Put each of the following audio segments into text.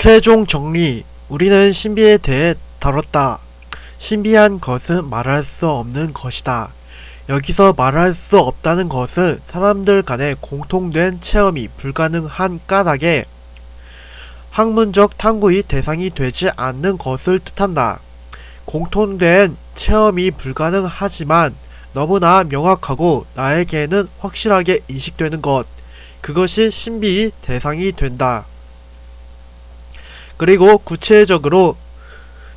최종 정리. 우리는 신비에 대해 다뤘다. 신비한 것은 말할 수 없는 것이다. 여기서 말할 수 없다는 것은 사람들 간의 공통된 체험이 불가능한 까닭에 학문적 탐구의 대상이 되지 않는 것을 뜻한다. 공통된 체험이 불가능하지만 너무나 명확하고 나에게는 확실하게 인식되는 것, 그것이 신비의 대상이 된다. 그리고 구체적으로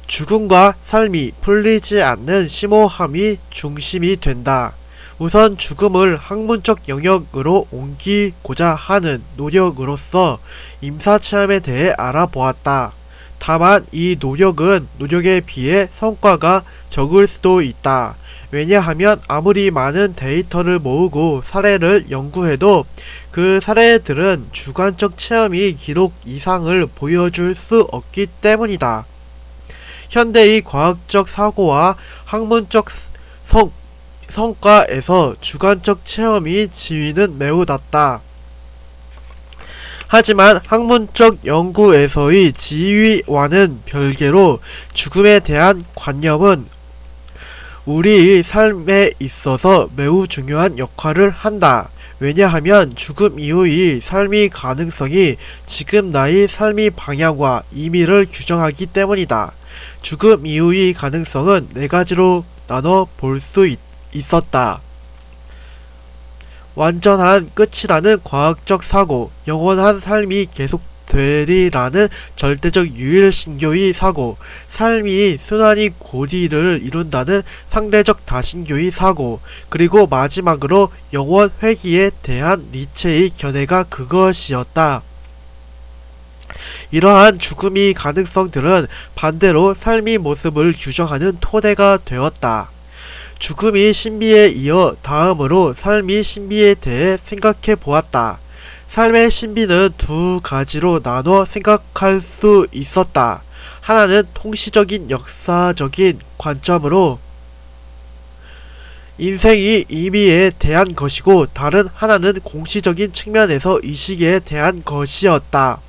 죽음과 삶이 풀리지 않는 심오함이 중심이 된다. 우선 죽음을 학문적 영역으로 옮기고자 하는 노력으로서 임사체험에 대해 알아보았다. 다만 이 노력에 비해 성과가 적을 수도 있다. 왜냐하면 아무리 많은 데이터를 모으고 사례를 연구해도 그 사례들은 주관적 체험이 기록 이상을 보여줄 수 없기 때문이다. 현대의 과학적 사고와 학문적 성과에서 주관적 체험이 지위는 매우 낮다. 하지만 학문적 연구에서의 지위와는 별개로 죽음에 대한 관념은 우리의 삶에 있어서 매우 중요한 역할을 한다. 왜냐하면 죽음 이후의 삶의 가능성이 지금 나의 삶의 방향과 의미를 규정하기 때문이다. 죽음 이후의 가능성은 네 가지로 나눠 볼 수 있었다. 완전한 끝이라는 과학적 사고, 영원한 삶이 계속되리라는 절대적 유일신교의 사고, 삶이 순환의 고리를 이룬다는 상대적 다신교의 사고, 그리고 마지막으로 영원 회귀에 대한 니체의 견해가 그것이었다. 이러한 죽음의 가능성들은 반대로 삶의 모습을 규정하는 토대가 되었다. 죽음이 신비에 이어 다음으로 삶의 신비에 대해 생각해 보았다. 삶의 신비는 두 가지로 나눠 생각할 수 있었다. 하나는 통시적인 역사적인 관점으로 인생의 의미에 대한 것이고, 다른 하나는 공시적인 측면에서 의식에 대한 것이었다.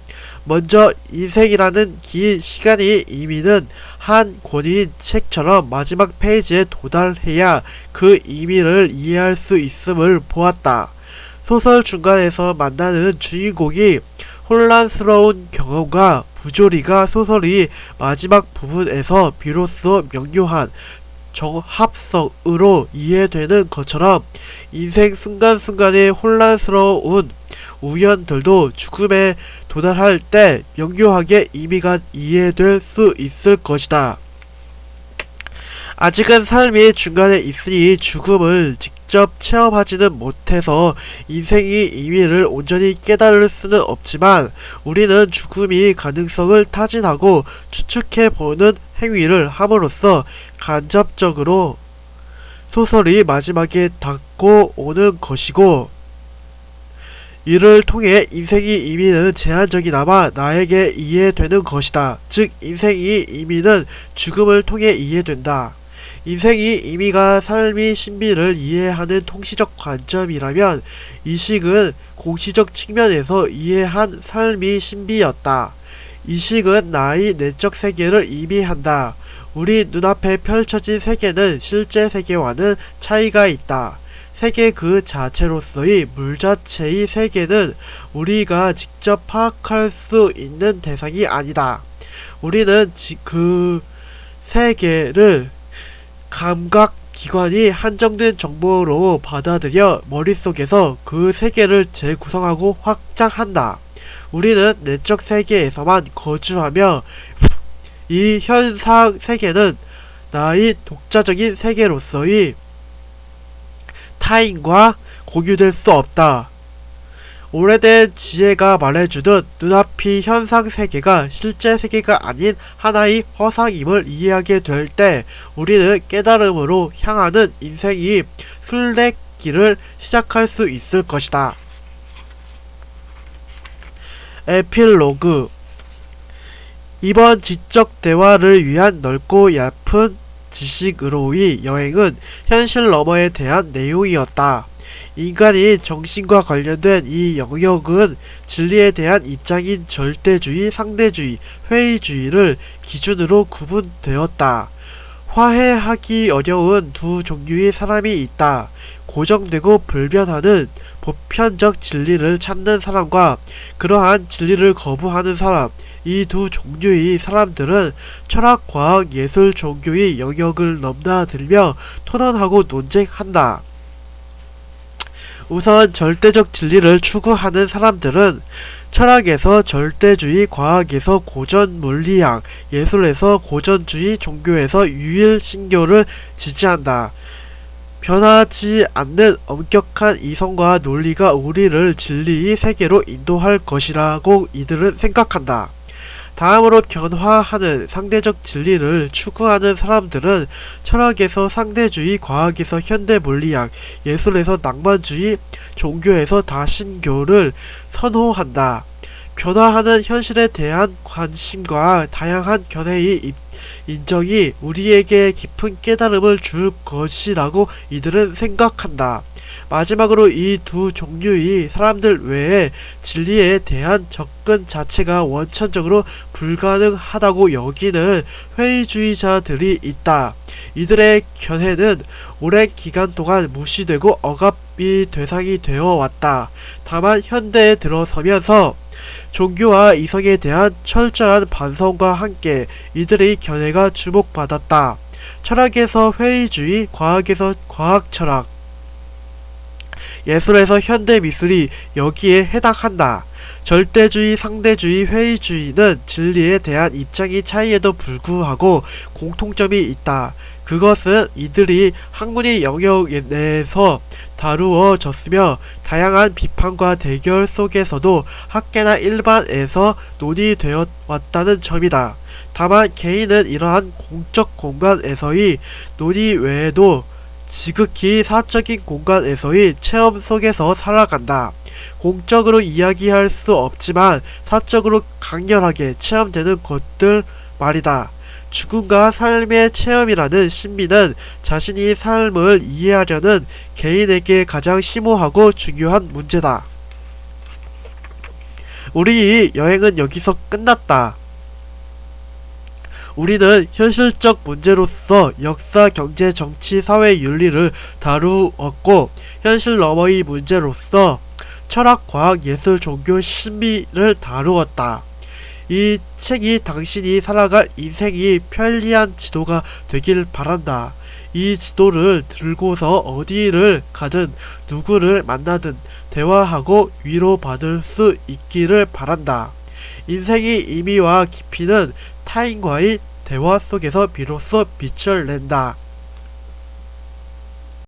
먼저 인생이라는 긴 시간의 의미는 한 권위인 책처럼 마지막 페이지에 도달해야 그 의미를 이해할 수 있음을 보았다. 소설 중간에서 만나는 주인공이 혼란스러운 경험과 부조리가 소설의 마지막 부분에서 비로소 명료한 정합성으로 이해되는 것처럼 인생 순간순간의 혼란스러운 우연들도 죽음에 도달할 때 명료하게 의미가 이해될 수 있을 것이다. 아직은 삶이 중간에 있으니 죽음을 직접 체험하지는 못해서 인생의 의미를 온전히 깨달을 수는 없지만, 우리는 죽음의 가능성을 타진하고 추측해보는 행위를 함으로써 간접적으로 소설이 마지막에 닿고 오는 것이고, 이를 통해 인생의 의미는 제한적이나마 나에게 이해되는 것이다. 즉, 인생의 의미는 죽음을 통해 이해된다. 인생의 의미가 삶의 신비를 이해하는 통시적 관점이라면, 이식은 공시적 측면에서 이해한 삶의 신비였다. 이식은 나의 내적 세계를 의미한다. 우리 눈앞에 펼쳐진 세계는 실제 세계와는 차이가 있다. 세계 그 자체로서의 물 자체의 세계는 우리가 직접 파악할 수 있는 대상이 아니다. 우리는 그 세계를 감각기관이 한정된 정보로 받아들여 머릿속에서 그 세계를 재구성하고 확장한다. 우리는 내적 세계에서만 거주하며 이 현상 세계는 나의 독자적인 세계로서의 타인과 공유될 수 없다. 오래된 지혜가 말해주듯 눈앞의 현상 세계가 실제 세계가 아닌 하나의 허상임을 이해하게 될 때 우리는 깨달음으로 향하는 인생의 순례길을 시작할 수 있을 것이다. 에필로그. 이번 지적 대화를 위한 넓고 얕은 지식으로의 여행은 현실 너머에 대한 내용이었다. 인간이 정신과 관련된 이 영역은 진리에 대한 입장인 절대주의, 상대주의, 회의주의를 기준으로 구분되었다. 화해하기 어려운 두 종류의 사람이 있다. 고정되고 불변하는 보편적 진리를 찾는 사람과 그러한 진리를 거부하는 사람. 이 두 종류의 사람들은 철학, 과학, 예술, 종교의 영역을 넘나들며 토론하고 논쟁한다. 우선 절대적 진리를 추구하는 사람들은 철학에서 절대주의, 과학에서 고전 물리학, 예술에서 고전주의, 종교에서 유일신교를 지지한다. 변하지 않는 엄격한 이성과 논리가 우리를 진리의 세계로 인도할 것이라고 이들은 생각한다. 다음으로 변화하는 상대적 진리를 추구하는 사람들은 철학에서 상대주의, 과학에서 현대물리학, 예술에서 낭만주의, 종교에서 다신교를 선호한다. 변화하는 현실에 대한 관심과 다양한 견해의 인정이 우리에게 깊은 깨달음을 줄 것이라고 이들은 생각한다. 마지막으로 이 두 종류의 사람들 외에 진리에 대한 접근 자체가 원천적으로 불가능하다고 여기는 회의주의자들이 있다. 이들의 견해는 오랜 기간 동안 무시되고 억압의 대상이 되어 왔다. 다만 현대에 들어서면서 종교와 이성에 대한 철저한 반성과 함께 이들의 견해가 주목받았다. 철학에서 회의주의, 과학에서 과학철학, 예술에서 현대미술이 여기에 해당한다. 절대주의, 상대주의, 회의주의는 진리에 대한 입장의 차이에도 불구하고 공통점이 있다. 그것은 이들이 학문의 영역 내에서 다루어졌으며 다양한 비판과 대결 속에서도 학계나 일반에서 논의되어 왔다는 점이다. 다만 개인은 이러한 공적 공간에서의 논의 외에도 지극히 사적인 공간에서의 체험 속에서 살아간다. 공적으로 이야기할 수 없지만 사적으로 강렬하게 체험되는 것들 말이다. 죽음과 삶의 체험이라는 신비는 자신이 삶을 이해하려는 개인에게 가장 심오하고 중요한 문제다. 우리 여행은 여기서 끝났다. 우리는 현실적 문제로서 역사, 경제, 정치, 사회, 윤리를 다루었고 현실 너머의 문제로서 철학, 과학, 예술, 종교, 신비를 다루었다. 이 책이 당신이 살아갈 인생이 편리한 지도가 되길 바란다. 이 지도를 들고서 어디를 가든 누구를 만나든 대화하고 위로받을 수 있기를 바란다. 인생의 의미와 깊이는 타인과의 대화 속에서 비로소 빛을 낸다.